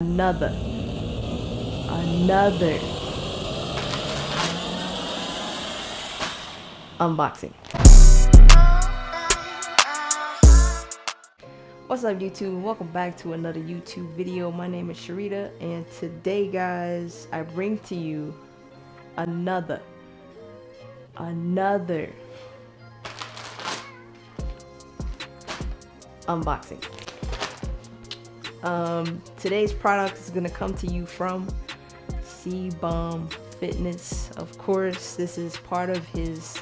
another unboxing. What's up, YouTube? Welcome back to another YouTube video. My name is Sharita, and today, guys, I bring to you another unboxing. Today's product is gonna come to you from Cbum Fitness. Of course, this is part of his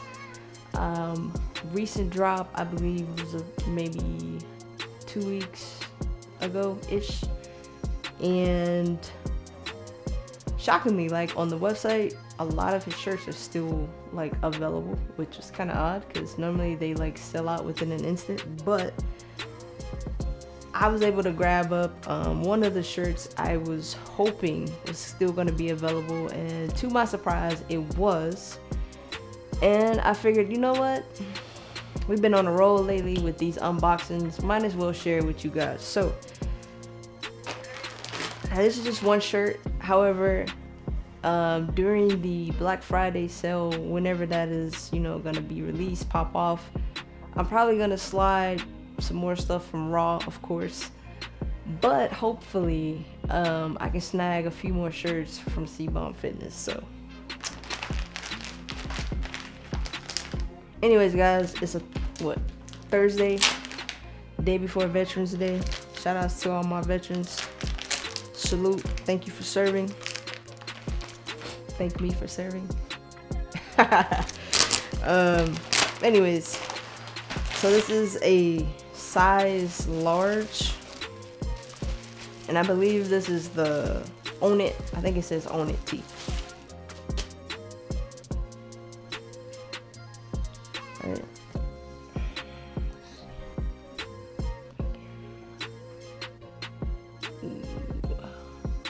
recent drop. I believe it was maybe 2 weeks ago ish, and shockingly, like, on the website, a lot of his shirts are still like available, which is kind of odd because normally they like sell out within an instant. But I was able to grab up one of the shirts I was hoping was still going to be available, and to my surprise, it was. And I figured, you know what? We've been on a roll lately with these unboxings. Might as well share it with you guys. So, now this is just one shirt. However, during the Black Friday sale, whenever that is, going to be released, pop off, I'm probably going to slide some more stuff from Raw, of course, but hopefully I can snag a few more shirts from Cbum Fitness. So anyways, guys, it's Thursday, day before Veterans Day. Shout outs to all my veterans. Salute. Thank you for serving. Thank me for serving. Anyways, so this is a size large, and I believe this is the Own It. I think it says Own It tee. Right.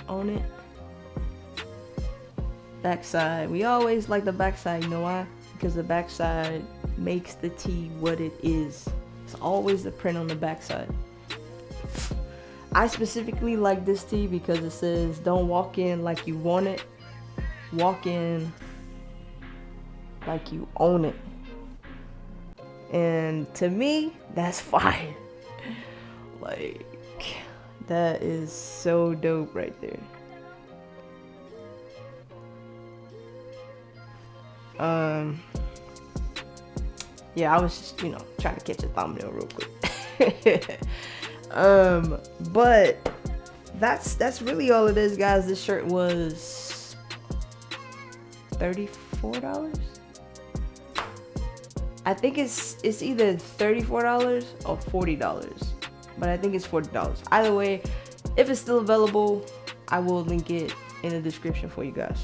Own It. Backside. We always like the backside. You know why? Because the backside makes the tee what it is. It's always the print on the backside. I specifically like this tee because it says, "Don't walk in like you want it, walk in like you own it." And to me, that's fire. Like, that is so dope right there. Yeah, I was just, trying to catch a thumbnail real quick. But that's really all it is, guys. This shirt was $34. I think it's either $34 or $40, but I think it's $40. Either way, if it's still available, I will link it in the description for you guys.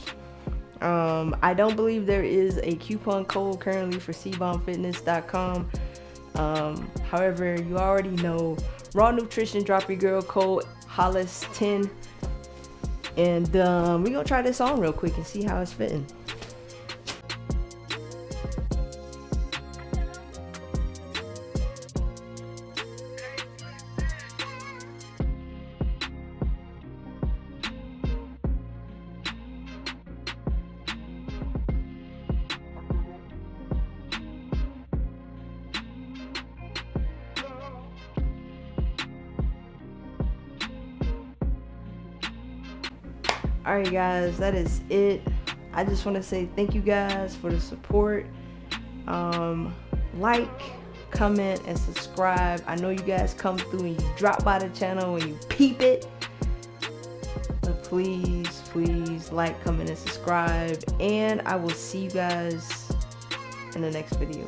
I don't believe there is a coupon code currently for cbumfitness.com. However, you already know, Raw Nutrition, drop your girl code Hollis10, and we're gonna try this on real quick and see how it's fitting. Alright, guys, that is it. I just want to say thank you guys for the support. Like, comment, and subscribe. I know you guys come through and you drop by the channel and you peep it, but please like, comment, and subscribe, and I will see you guys in the next video.